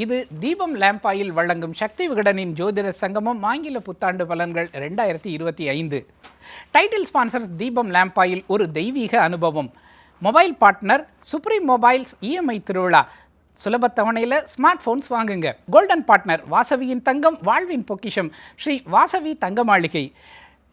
இது தீபம் lamp oil வழங்கும் சக்தி விகடனின் ஜோதிட சங்கமம் ஆங்கில புத்தாண்டு பலன்கள் 2025. டைட்டில் ஸ்பான்சர் தீபம் லேம்ப் ஆயில் ஒரு தெய்வீக அனுபவம். Mobile partner supreme mobiles EMI திருவிழா. சுலப தவணையில் ஸ்மார்ட் ஃபோன்ஸ் வாங்குங்க. கோல்டன் பார்ட்னர் வாசவியின் தங்கம் வாழ்வின் பொக்கிஷம் ஸ்ரீ வாசவி தங்க மாளிகை.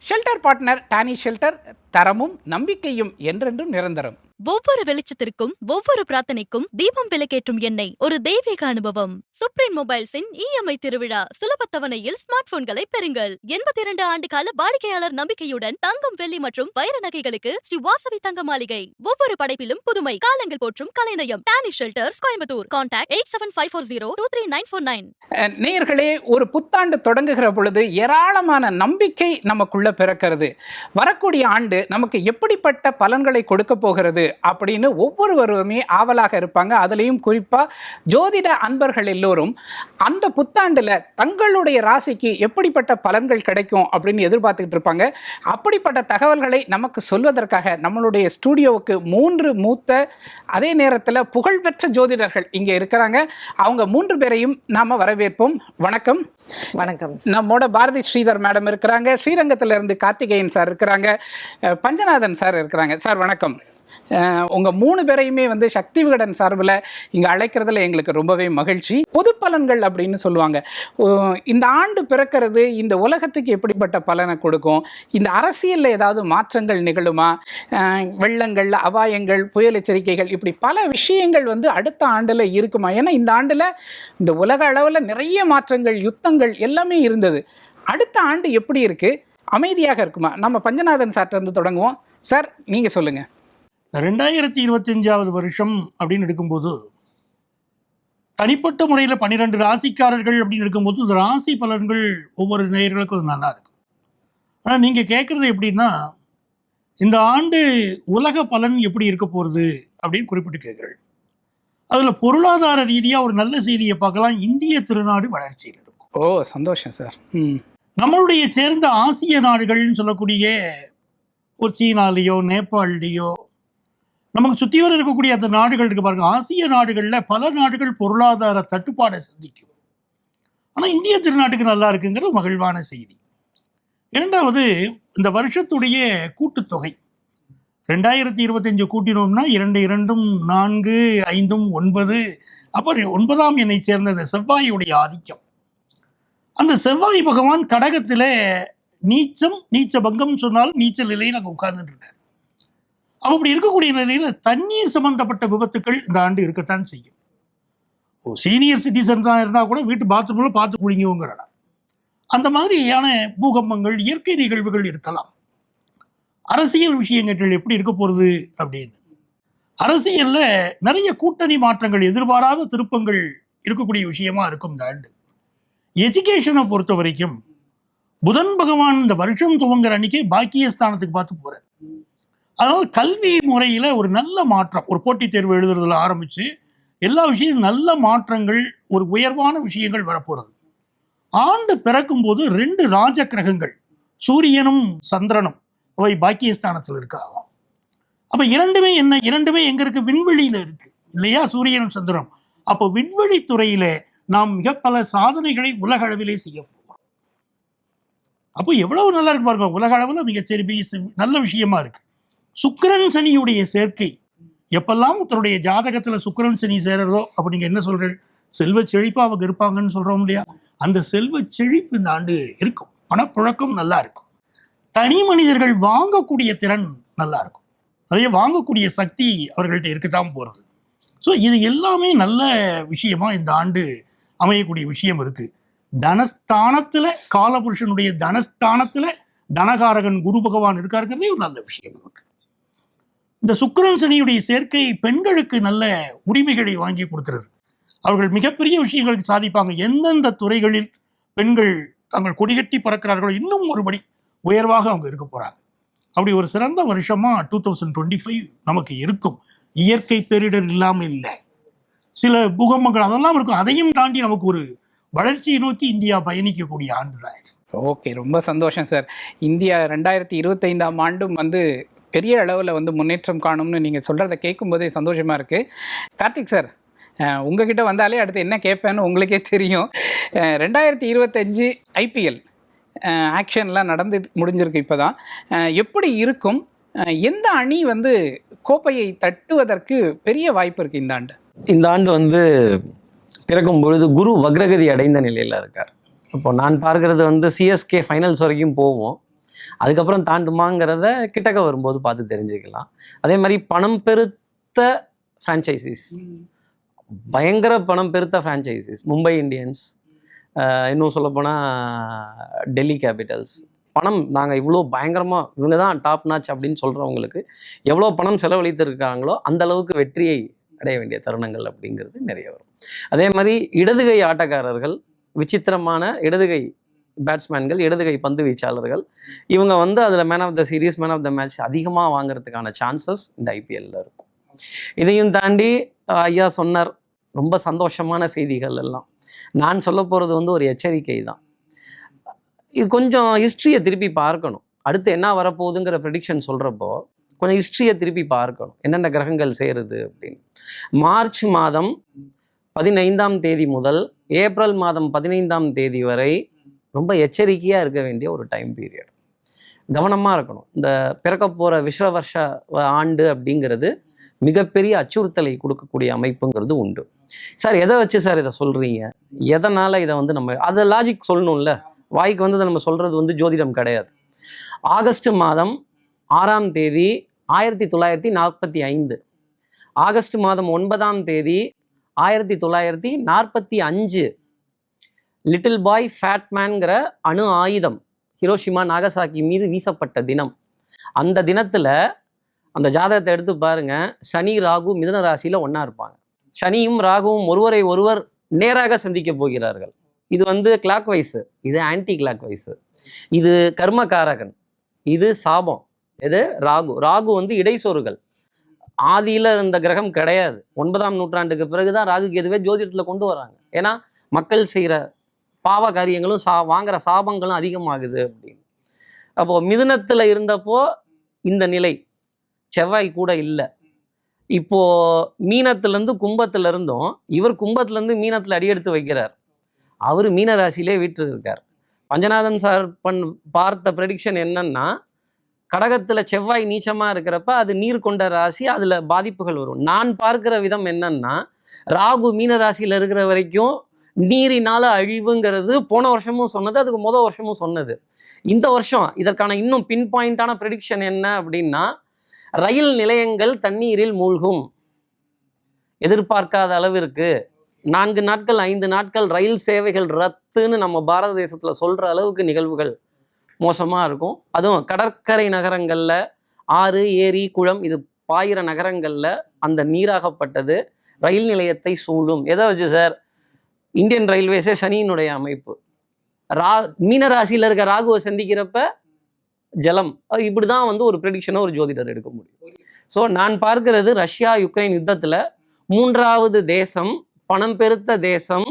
ஷெல்டர் பார்ட்னர் டானி ஷெல்டர், தரமும் நம்பிக்கையும் என்றென்றும் நிரந்தரம். ஒவ்வொரு வெளிச்சத்திற்கும் ஒவ்வொரு பிரார்த்தனைக்கும் தீபம் விளக்கேற்றும் எண்ணெய் ஒரு தெய்வீக அனுபவம். சுப்ரீம் மொபைல்ஸின் இஎம்ஐ திருவிழா. சுலப தவணையில் ஸ்மார்ட் போன்களை பெறுங்கள். 82 ஆண்டு கால வாடிக்கையாளர் நம்பிக்கையுடன் தங்கம், வெள்ளி மற்றும் வைர நகைகளுக்கு ஸ்ரீ வாசவி தங்க மாளிகை. ஒவ்வொரு படைப்பிலும் புதுமை. காலங்கள் போற்றும் கலைநயம். டானி ஷெல்டர்ஸ், கோயம்புத்தூர். கான்டாக்ட் 8754023949. நேயர்களே, ஒரு புத்தாண்டு தொடங்குகிற பொழுது ஏராளமான நம்பிக்கை நமக்குள்ள பிறக்கிறது. வரக்கூடிய ஆண்டு நமக்கு எப்படிப்பட்ட பலன்களை கொடுக்க போகிறது அப்படின்னு ஒவ்வொருவருமே ஆவலாக இருப்பாங்க. அதுலேயும் குறிப்பாக ஜோதிட அன்பர்கள் எல்லோரும் அந்த புத்தாண்டில் தங்களுடைய ராசிக்கு எப்படிப்பட்ட பலன்கள் கிடைக்கும் அப்படின்னு எதிர்பார்த்துக்கிட்டு இருப்பாங்க. அப்படிப்பட்ட தகவல்களை நமக்கு சொல்வதற்காக நம்மளுடைய ஸ்டூடியோவுக்கு 3 மூத்த, அதே நேரத்தில் புகழ்பெற்ற ஜோதிடர்கள் இங்கே இருக்கிறாங்க. அவங்க 3 பேரையும் நாம் வரவேற்போம். வணக்கம். வணக்கம். நம்மோட பாரதி ஸ்ரீதர் மேடம் இருக்கிறாங்க. ஸ்ரீரங்கத்திலிருந்து கார்த்திகேயன் சார் இருக்கிறாங்க. பஞ்சநாதன் சார் இருக்கிறாங்க. சார் வணக்கம். உங்கள் 3 பேரையுமே சக்தி விகடன் சார்பில் இங்கே அழைக்கிறதுல எங்களுக்கு ரொம்பவே மகிழ்ச்சி. பொது பலன்கள் அப்படின்னு சொல்லுவாங்க. இந்த ஆண்டு பிறக்கிறது இந்த உலகத்துக்கு எப்படிப்பட்ட பலனை கொடுக்கும், இந்த அரசியலில் ஏதாவது மாற்றங்கள் நிகழுமா, வெள்ளங்கள், அபாயங்கள், புயல் எச்சரிக்கைகள், இப்படி பல விஷயங்கள் அடுத்த ஆண்டில் இருக்குமா? ஏன்னா இந்த ஆண்டில் இந்த உலக அளவில் நிறைய மாற்றங்கள், யுத்தங்கள் எல்லாமே இருந்தது. அடுத்த ஆண்டு எப்படி இருக்குது? அமைதியாக இருக்குமா? நம்ம பஞ்சநாதன் சார்ட்ட தொடங்குவோம். சார், நீங்கள் சொல்லுங்கள். 2025 வருஷம் அப்படின்னு எடுக்கும்போது தனிப்பட்ட முறையில் 12 ராசிக்காரர்கள் அப்படின்னு இருக்கும்போது இந்த ராசி பலன்கள் ஒவ்வொரு நேயர்களுக்கும் நல்லா இருக்கும். ஆனால் நீங்கள் கேட்குறது எப்படின்னா, இந்த ஆண்டு உலக பலன் எப்படி இருக்க போகிறது அப்படின்னு குறிப்பிட்டு கேட்குறேன். அதில் பொருளாதார ரீதியாக ஒரு நல்ல செய்தியை பார்க்கலாம். இந்திய திருநாடு வளர்ச்சியில் இருக்கும். ஓ, சந்தோஷம் சார். நம்மளுடைய சேர்ந்த ஆசிய நாடுகள்னு சொல்லக்கூடிய ஒரு சீனாலேயோ நேபாளிலேயோ நமக்கு சுற்றி வர இருக்கக்கூடிய அந்த நாடுகள் இருக்கு பாருங்க. ஆசிய நாடுகளில் பல நாடுகள் பொருளாதார தட்டுப்பாடை சந்திக்கும். ஆனால் இந்திய திருநாட்டுக்கு நல்லா இருக்குங்கிறது மகிழ்வான செய்தி. இரண்டாவது, இந்த வருஷத்துடைய கூட்டுத்தொகை 2025 கூட்டினோம்னா 2 2 4 5 9, அப்புறம் 9ஆம் எண்ணை சேர்ந்த இந்த செவ்வாயுடைய ஆதிக்கம். அந்த செவ்வாய் பகவான் கடகத்தில் நீச்ச பங்கம் சொன்னால் நீச்சல் நிலையில் அங்கே உட்கார்ந்துட்டு இருக்கார். அப்படி இருக்கக்கூடிய நிலையில் தண்ணீர் சம்பந்தப்பட்ட விபத்துக்கள் இந்த ஆண்டு இருக்கத்தான் செய்யும். சீனியர் சிட்டிசன் தான் இருந்தால் கூட வீட்டு பாத்ரூமில் பார்த்து குடிங்கங்கிறடா. அந்த மாதிரியான பூகம்பங்கள், இயற்கை நிகழ்வுகள் இருக்கலாம். அரசியல் விஷயங்கள் எப்படி இருக்க போகிறது அப்படின்னு, அரசியலில் நிறைய கூட்டணி மாற்றங்கள், எதிர்பாராத திருப்பங்கள் இருக்கக்கூடிய விஷயமா இருக்கும் இந்த ஆண்டு. எஜுகேஷனை பொறுத்த வரைக்கும் புதன் பகவான் இந்த வருஷம் துவங்குற அன்னைக்கே பாக்கியஸ்தானத்துக்கு பார்த்து போகிறார். அதனால் கல்வி முறையில் ஒரு நல்ல மாற்றம், ஒரு போட்டித் தேர்வு எழுதுறதுல ஆரம்பித்து எல்லா விஷயம் நல்ல மாற்றங்கள், ஒரு உயர்வான விஷயங்கள் வரப்போகிறது. ஆண்டு பிறக்கும்போது 2 ராஜ கிரகங்கள் சூரியனும் சந்திரனும் அவை பாக்கியஸ்தானத்தில் இருக்காங்க. அப்போ இரண்டுமே எங்கே இருக்குது? விண்வெளியில் இருக்குது இல்லையா, சூரியனும் சந்திரனும். அப்போ விண்வெளி துறையில் நாம் மிக பல சாதனைகளை உலக அளவிலே செய்ய போகிறோம். அப்போ எவ்வளவு நல்லா இருக்கு பாருங்க. உலக அளவில் மிகச்சிறிய நல்ல விஷயமா இருக்கு. சுக்கிரன் சனியுடைய சேர்க்கை எப்பெல்லாம் தன்னுடைய ஜாதகத்தில் சுக்கிரன் சனி சேரறதோ அப்போ நீங்கள் என்ன சொல்கிறீர்கள்? செல்வ செழிப்பாக அவங்க இருப்பாங்கன்னு சொல்கிறோம் இல்லையா? அந்த செல்வ செழிப்பு இந்த ஆண்டு இருக்கும். பணப்புழக்கம் நல்லா இருக்கும். தனி மனிதர்கள் வாங்கக்கூடிய திறன் நல்லா இருக்கும். நிறைய வாங்கக்கூடிய சக்தி அவர்கள்ட்ட இருக்கத்தான் போகிறது. ஸோ இது எல்லாமே நல்ல விஷயமா இந்த ஆண்டு அமையக்கூடிய விஷயம் இருக்கு. தனஸ்தானத்தில், காலபுருஷனுடைய தனஸ்தானத்தில் தனகாரகன் குரு பகவான் இருக்காருங்கிறதே ஒரு நல்ல விஷயம் நமக்கு. இந்த சுக்கிரன் சனியுடைய சேர்க்கை பெண்களுக்கு நல்ல உரிமைகளை வாங்கி கொடுக்கிறது. அவர்கள் மிகப்பெரிய விஷயங்களுக்கு சாதிப்பாங்க. எந்தெந்த துறைகளில் பெண்கள் தங்கள் கொடிகட்டி பறக்கிறார்களோ இன்னும் ஒருபடி உயர்வாக அவங்க இருக்க போகிறாங்க. அப்படி ஒரு சிறந்த வருஷமாக 2025 நமக்கு இருக்கும். இயற்கை பேரிடர் இல்லாமல் இல்லை, சில பூகம்பங்கள் அதெல்லாம் இருக்கும். அதையும் தாண்டி நமக்கு ஒரு வளர்ச்சியை நோக்கி இந்தியா பயணிக்கக்கூடிய ஆண்டு தான் இது. ஓகே, ரொம்ப சந்தோஷம் சார். இந்தியா 2025ஆம் ஆண்டும் பெரிய அளவில் முன்னேற்றம் காணும்னு நீங்கள் சொல்கிறத கேட்கும்போதே சந்தோஷமாக இருக்குது. கார்த்திக் சார், உங்ககிட்ட வந்தாலே அடுத்து என்ன கேட்பேன்னு உங்களுக்கே தெரியும். 2025 ஐபிஎல் ஆக்ஷன்லாம் நடந்து முடிஞ்சிருக்கு இப்போ தான். எப்படி இருக்கும்? எந்த அணி வந்து கோப்பையை தட்டுவதற்கு பெரிய வாய்ப்பு இருக்குது இந்த ஆண்டு? இந்த ஆண்டு வந்து பிறக்கும் பொழுது குரு வக்ரகதி அடைந்த நிலையில் இருக்கார். இப்போ நான் பார்க்கறது வந்து சிஎஸ்கே ஃபைனல்ஸ் வரைக்கும் போவோம், அதுக்கப்புறம் தாண்டுமாங்கிறத கிட்டக்க வரும்போது பார்த்து தெரிஞ்சுக்கலாம். அதே மாதிரி பணம் பெருத்த ஃப்ரான்ச்சைசிஸ், பயங்கர பணம் பெருத்த ஃப்ரான்ச்சைசிஸ், மும்பை இந்தியன்ஸ், இன்னும் சொல்லப்போனால் டெல்லி கேபிட்டல்ஸ், பணம் நாங்கள் இவ்வளோ பயங்கரமாக இவங்க தான் டாப் நாச் அப்படின்னு சொல்கிறவங்களுக்கு எவ்வளோ பணம் செலவழித்திருக்காங்களோ அந்த அளவுக்கு வெற்றியை அடைய வேண்டிய தருணங்கள் அப்படிங்கிறது நிறைய வரும். அதே மாதிரி இடதுகை ஆட்டக்காரர்கள், விசித்திரமான இடதுகை பேட்ஸ்மேன்கள், இடதுகை பந்து வீச்சாளர்கள், இவங்க வந்து அதில் man of the series, man of the match அதிகமாக வாங்குறதுக்கான சான்சஸ் இந்த ஐபிஎல்ல இருக்கும். இதையும் தாண்டி ஐயா சொன்னார், ரொம்ப சந்தோஷமான செய்திகள் எல்லாம். நான் சொல்ல போகிறது வந்து ஒரு எச்சரிக்கை தான். இது கொஞ்சம் ஹிஸ்ட்ரியை திருப்பி பார்க்கணும். அடுத்து என்ன வரப்போகுதுங்கிற ப்ரெடிக்ஷன் சொல்கிறப்போ கொஞ்சம் ஹிஸ்ட்ரியை திருப்பி பார்க்கணும், என்னென்ன கிரகங்கள் சேருது அப்படின்னு. மார்ச் மாதம் 15ஆம் தேதி முதல் ஏப்ரல் மாதம் 15ஆம் தேதி வரை ரொம்ப எச்சரிக்கையாக இருக்க வேண்டிய ஒரு டைம் பீரியட். கவனமாக இருக்கணும். இந்த பிறக்க போகிற விஸ்வவர்ஷ ஆண்டு அப்படிங்கிறது மிகப்பெரிய அச்சுறுத்தலை கொடுக்கக்கூடிய அமைப்புங்கிறது உண்டு. சார் எதை வச்சு சார் இதை சொல்கிறீங்க, எதனால் இதை வந்து நம்ம அதை லாஜிக் சொல்லணும்ல, வாய்க்கு வந்து நம்ம சொல்கிறது வந்து ஜோதிடம் கிடையாது. ஆகஸ்ட் மாதம் 6ஆம் தேதி 1945, ஆகஸ்ட் மாதம் 9ஆம் தேதி 1945 லிட்டில் பாய் ஃபேட்மேன்கிற அணு ஆயுதம் ஹிரோஷிமா நாகசாக்கி மீது வீசப்பட்ட தினம். அந்த தினத்தில் அந்த ஜாதகத்தை எடுத்து பாருங்க, சனி ராகு மிதுன ராசியில் ஒன்றா இருப்பாங்க. சனியும் ராகுவும் ஒருவரை ஒருவர் நேராக சந்திக்க போகிறார்கள். இது வந்து கிளாக் வைஸு, இது ஆன்டி கிளாக் வைஸு. இது கர்மகாரகன், இது சாபம். இது ராகு. ராகு வந்து இடைசோறுகள். ஆதியில் இருந்த கிரகம் கிடையாது. 9ஆம் நூற்றாண்டுக்கு பிறகுதான் ராகு கேதுவே ஜோதிடத்தில் கொண்டு வராங்க. ஏன்னா மக்கள் செய்கிற பாவ காரியங்களும் வாங்குற சாபங்களும் அதிகமாகுது அப்படின்னு. அப்போது மிதுனத்தில் இருந்தப்போ இந்த நிலை, செவ்வாய் கூட இல்லை. இப்போது மீனத்திலேருந்து கும்பத்தில் இருந்தும் இவர் கும்பத்துலேருந்து மீனத்தில் அடியெடுத்து வைக்கிறார். அவர் மீன ராசியிலே வீட்டு இருக்கார். பஞ்சநாதன் சார் பார்த்த ப்ரெடிக்ஷன் என்னன்னா, கடகத்தில் செவ்வாய் நீச்சமாக இருக்கிறப்ப அது நீர் கொண்ட ராசி, அதில் பாதிப்புகள் வரும். நான் பார்க்குற விதம் என்னன்னா, ராகு மீன ராசியில் இருக்கிற வரைக்கும் நீரினால அழிவுங்கிறது போன வருஷமும் சொன்னது, அதுக்கு முதல் வருஷமும் சொன்னது. இந்த வருஷம் இதற்கான இன்னும் பின் பாயிண்டான ப்ரெடிக்ஷன் என்ன அப்படின்னா, ரயில் நிலையங்கள் தண்ணீரில் மூழ்கும். எதிர்பார்க்காத அளவிற்கு 4 நாட்கள் 5 நாட்கள் ரயில் சேவைகள் ரத்துன்னு நம்ம பாரத தேசத்தில் சொல்கிற அளவுக்கு நிகழ்வுகள் மோசமாக இருக்கும். அதுவும் கடற்கரை நகரங்களில், ஆறு ஏரி குளம் இது பாயிர நகரங்களில் அந்த நீராகப்பட்டது ரயில் நிலையத்தை சூழும். எதை வச்சு சார்? இந்தியன் ரயில்வேஸே சனியினுடைய அமைப்பு. மீனராசியில் இருக்க ராகுவை சந்திக்கிறப்ப ஜலம். இப்படி தான் வந்து ஒரு ப்ரெடிக்ஷனை ஒரு ஜோதிடர் எடுக்க முடியும். ஸோ நான் பார்க்கிறது, ரஷ்யா யுக்ரைன் யுத்தத்தில் 3வது தேசம், பணம் பெருத்த தேசம்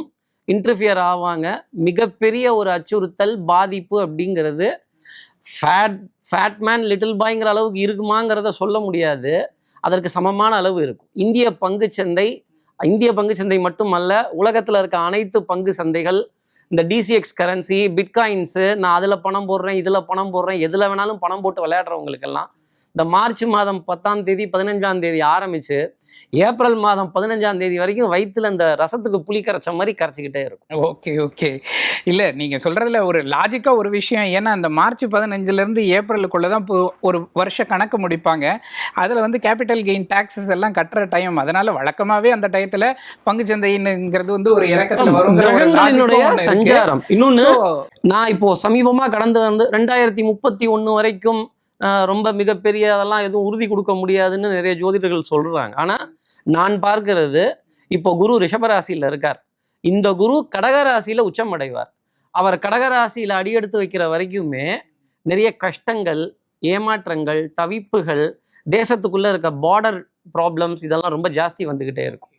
இன்டர்ஃபியர் ஆவாங்க. மிகப்பெரிய ஒரு அச்சுறுத்தல், பாதிப்பு அப்படிங்கிறது ஃபேட்மேன் லிட்டில் பாய்ங்கிற அளவுக்கு இருக்குமாங்கிறத சொல்ல முடியாது, அதற்கு சமமான அளவு இருக்கும். இந்திய பங்குச்சந்தை மட்டுமல்ல, உலகத்தில் இருக்க அனைத்து பங்கு சந்தைகள், இந்த டிசிஎக்ஸ் கரன்சி, பிட்காயின்ஸு, நான் அதில் பணம் போடுறேன், இதில் பணம் போடுறேன், எதில் வேணாலும் பணம் போட்டு விளையாடுறவங்களுக்கெல்லாம் இந்த மார்ச் மாதம் 10ஆம் தேதி 15ஆம் தேதி ஆரம்பித்து ஏப்ரல் மாதம் 15ஆம் தேதி வரைக்கும் வயிற்றுல இந்த ரசத்துக்கு புளி கரைச்ச மாதிரி கரைச்சிக்கிட்டே இருக்கும். ஓகே. இல்லை, நீங்கள் சொல்கிறதுல ஒரு லாஜிக்காக ஒரு விஷயம். ஏன்னா அந்த மார்ச் 15 ஏப்ரலுக்குள்ளே தான் இப்போ ஒரு வருஷ கணக்கு முடிப்பாங்க. அதில் வந்து கேபிட்டல் கெயின் டாக்ஸஸ் எல்லாம் கட்டுற டைம். அதனால் வழக்கமாகவே அந்த டயத்தில் பங்குச்சந்தைங்கிறது வந்து ஒரு இறக்கத்தில் வரும் சஞ்சாரம். இன்னொன்று, நான் இப்போ சமீபமாக கடந்து வந்து 2031 வரைக்கும் ரொம்ப மிகப்பெரிய அதெல்லாம் எதுவும் உறுதி கொடுக்க முடியாதுன்னு நிறைய ஜோதிடர்கள் சொல்கிறாங்க. ஆனால் நான் பார்க்கிறது, இப்போ குரு ரிஷபராசியில் இருக்கார். இந்த குரு கடகராசியில் உச்சம் அடைவார். அவர் கடகராசியில் அடியெடுத்து வைக்கிற வரைக்குமே நிறைய கஷ்டங்கள், ஏமாற்றங்கள், தவிப்புகள், தேசத்துக்குள்ளே இருக்க பார்டர் ப்ராப்ளம்ஸ் இதெல்லாம் ரொம்ப ஜாஸ்தி வந்துக்கிட்டே இருக்கும்.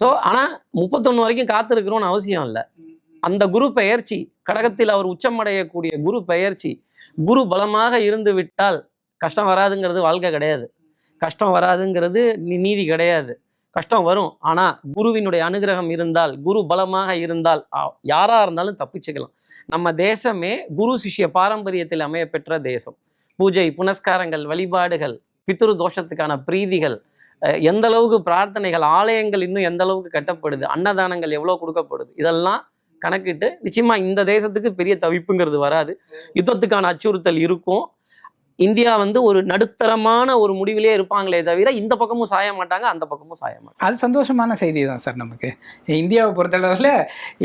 ஸோ ஆனால் 31 வரைக்கும் காத்திருக்கிறோன்னு அவசியம் இல்லை. அந்த குரு பெயர்ச்சி, கடகத்தில் அவர் உச்சமடையக்கூடிய குரு பெயர்ச்சி, குரு பலமாக இருந்து விட்டால் கஷ்டம் வராதுங்கிறது வாழ்க்கை கிடையாது. கஷ்டம் வராதுங்கிறது நீதி கிடையாது. கஷ்டம் வரும். ஆனா குருவினுடைய அனுகிரகம் இருந்தால், குரு பலமாக இருந்தால் யாரா இருந்தாலும் தப்பிச்சுக்கலாம். நம்ம தேசமே குரு சிஷ்ய பாரம்பரியத்தில் அமைய பெற்ற தேசம். பூஜை புனஸ்காரங்கள், வழிபாடுகள், பித்ரு தோஷத்துக்கான பிரீதிகள், எந்த அளவுக்கு பிரார்த்தனைகள், ஆலயங்கள் இன்னும் எந்த அளவுக்கு கட்டப்படுது, அன்னதானங்கள் எவ்வளவு கொடுக்கப்படுது, இதெல்லாம் கணக்கிட்டு நிச்சயமா இந்த தேசத்துக்கு பெரிய தவிப்புங்கிறது வராது. யுத்தத்துக்கான அச்சுறுத்தல் இருக்கும். இந்தியா ஒரு நடுத்தரமான ஒரு முடிவிலே இருப்பாங்களே தவிர இந்த பக்கமும் சாய மாட்டாங்க, அந்த பக்கமும் சாய மாட்டாங்க. அது சந்தோஷமான செய்தி தான் சார். நமக்கு இந்தியாவை பொறுத்தளவில்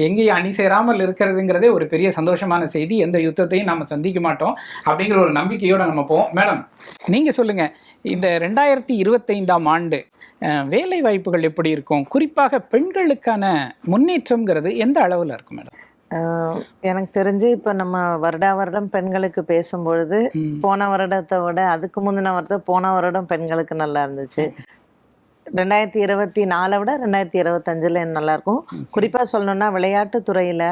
எங்கேயும் அணி சேராமல் இருக்கிறதுங்கிறதே ஒரு பெரிய சந்தோஷமான செய்தி. எந்த யுத்தத்தையும் நம்ம சந்திக்க மாட்டோம் அப்படிங்கிற ஒரு நம்பிக்கையோடு நம்ம போவோம். மேடம், நீங்கள் சொல்லுங்கள், இந்த 2025ஆம் ஆண்டு வேலை வாய்ப்புகள் எப்படி இருக்கும்? குறிப்பாக பெண்களுக்கான முன்னேற்றம்ங்கிறது எந்த அளவில் இருக்கும் மேடம்? எனக்கு தெரிஞ்சு இப்போ நம்ம வருடம் பெண்களுக்கு பேசும்பொழுது போன வருடத்தை விட அதுக்கு முந்தின வருடம் போன வருடம் பெண்களுக்கு நல்லா இருந்துச்சு. 2024 விட 2025 நல்லா இருக்கும். குறிப்பா சொல்லணும்னா விளையாட்டுத்துறையில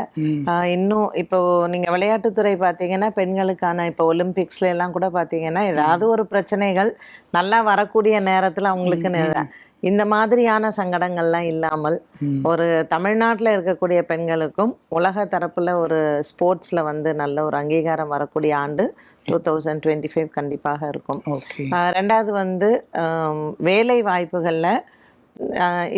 இன்னும் இப்போ நீங்க விளையாட்டுத்துறை பார்த்தீங்கன்னா பெண்களுக்கான இப்போ ஒலிம்பிக்ஸ்ல எல்லாம் கூட பார்த்தீங்கன்னா ஏதாவது ஒரு பிரச்சனைகள் நல்லா வரக்கூடிய நேரத்துல அவங்களுக்கு இந்த மாதிரியான சங்கடங்கள்லாம் இல்லாமல் ஒரு தமிழ்நாட்டில் இருக்கக்கூடிய பெண்களுக்கும் உலக தரப்புல ஒரு ஸ்போர்ட்ஸ்ல நல்ல ஒரு அங்கீகாரம் வரக்கூடிய ஆண்டு 2025 கண்டிப்பாக இருக்கும். ரெண்டாவது வேலை வாய்ப்புகள்ல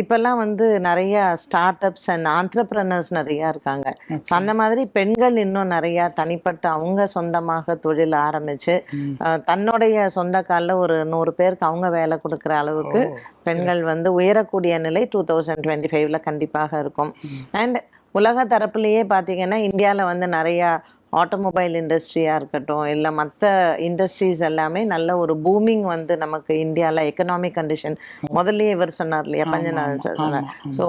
இப்பெல்லாம் நிறைய ஸ்டார்ட் அப்ஸ் அண்ட் ஆண்டர்பிரனர்ஸ் நிறையா இருக்காங்க. ஸோ அந்த மாதிரி பெண்கள் இன்னும் நிறையா தனிப்பட்ட அவங்க சொந்தமாக தொழில் ஆரம்பிச்சு தன்னுடைய சொந்த காலில் ஒரு 100 பேருக்கு அவங்க வேலை கொடுக்குற அளவுக்கு பெண்கள் உயரக்கூடிய நிலை 2025ல கண்டிப்பாக இருக்கும். அண்ட் உலக தரப்புலேயே பார்த்தீங்கன்னா இந்தியாவில் நிறையா ஆட்டோமொபைல் இண்டஸ்ட்ரியாக இருக்கட்டும் இல்லை மற்ற இண்டஸ்ட்ரீஸ் எல்லாமே நல்ல ஒரு பூமிங் நமக்கு இந்தியாவில் எக்கனாமிக் கண்டிஷன் முதல்ல இவர் சொன்னார் இல்லையா, பஞ்சநாதன் சார் சொன்னார். ஸோ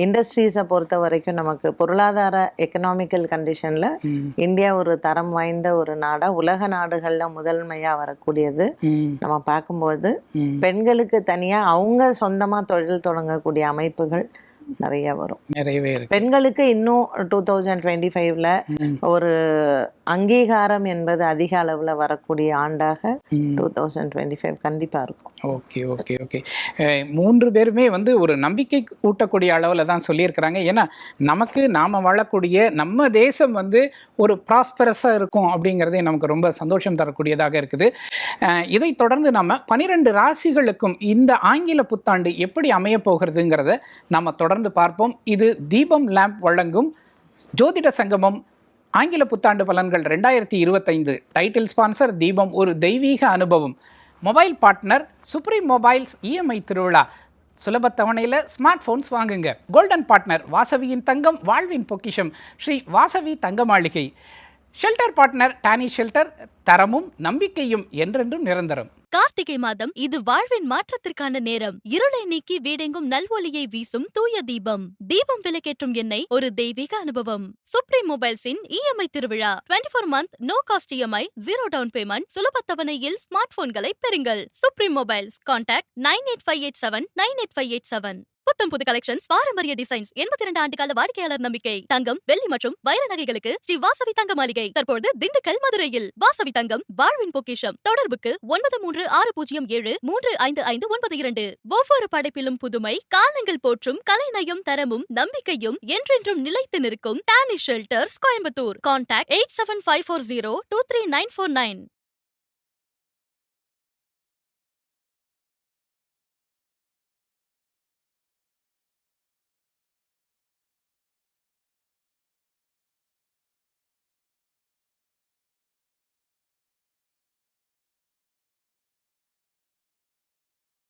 இண்டஸ்ட்ரீஸை பொறுத்த வரைக்கும் நமக்கு பொருளாதார எக்கனாமிக்கல் கண்டிஷனில் இந்தியா ஒரு தரம் வாய்ந்த ஒரு நாடாக உலக நாடுகளில் முதன்மையாக வரக்கூடியது. நம்ம பார்க்கும்போது பெண்களுக்கு தனியாக அவங்க சொந்தமாக தொழில் தொடங்கக்கூடிய அமைப்புகள் நிறைய வரும். நிறையவே பெண்களுக்கு இன்னும் 2025ல ஒரு அங்கீகாரம் என்பது அதிக அளவுல வரக்கூடிய ஆண்டாக 2025 கண்டிப்பா இருக்கும். ஓகே ஓகே ஓகே 3 பேருமே ஒரு நம்பிக்கை ஊட்டக்கூடிய அளவில் தான் சொல்லியிருக்கிறாங்க. ஏன்னா நமக்கு நாம் வாழக்கூடிய நம்ம தேசம் ஒரு ப்ராஸ்பரஸாக இருக்கும் அப்படிங்கிறதே நமக்கு ரொம்ப சந்தோஷம் தரக்கூடியதாக இருக்குது. இதை தொடர்ந்து நம்ம 12 ராசிகளுக்கும் இந்த ஆங்கில புத்தாண்டு எப்படி அமைய போகிறதுங்கிறத நம்ம தொடர்ந்து பார்ப்போம். இது தீபம் லேம்ப் வழங்கும் ஜோதிட சங்கமம் ஆங்கில புத்தாண்டு பலன்கள் 2025. டைட்டில் ஸ்பான்சர் தீபம் ஒரு தெய்வீக அனுபவம். Mobile partner supreme mobiles EMI திருவிழா. சுலபத்தவணையில் ஸ்மார்ட் ஃபோன்ஸ் வாங்குங்க. கோல்டன் பார்ட்னர் வாசவியின் தங்கம் வாழ்வின் பொக்கிஷம் ஸ்ரீ வாசவி தங்க மாளிகை. ஷெல்டர் பார்ட்னர் டானி ஷெல்டர், தரமும் நம்பிக்கையும் என்றென்றும் நிரந்தரம். கார்த்திகை மாதம் இது வாழ்வின் மாற்றத்திற்கான நேரம். இருளை நீக்கி வீடெங்கும் நல்வொளியை வீசும் தூய தீபம். தீபம் விளக்கேற்றும் எண்ணெய் ஒரு தெய்வீக அனுபவம். சுப்ரீம் மொபைல்ஸின் இஎம்ஐ திருவிழா. 24 month no cost EMI, 0 down payment, சுலபத்தவணையில் ஸ்மார்ட் போன்களை பெறுங்கள். Supreme mobiles. கான்டாக்ட் 9858798587. புத்தம் புது கலெக்ஷன்ஸ், பாரம்பரிய டிசைன்ஸ், 82 ஆண்டு கால வாடிக்கையாளர் நம்பிக்கை. தங்கம், வெள்ளி மற்றும் வைர நகைகளுக்கு ஸ்ரீ வாசவி தங்க மாளிகை. தற்போது திண்டுக்கல், மதுரையில். வாசவி தங்கம் வாழ்வின் பொக்கிஷம். தொடர்புக்கு 9360735592. ஒவ்வொரு படைப்பிலும் புதுமை, காலங்கள் போற்றும் கலைநயம், தரமும் நம்பிக்கையும் என்றென்றும் நிலைத்து நிற்கும் டானி ஷெல்டர்ஸ், கோயம்புத்தூர். கான்டாக்ட் 87540 23949.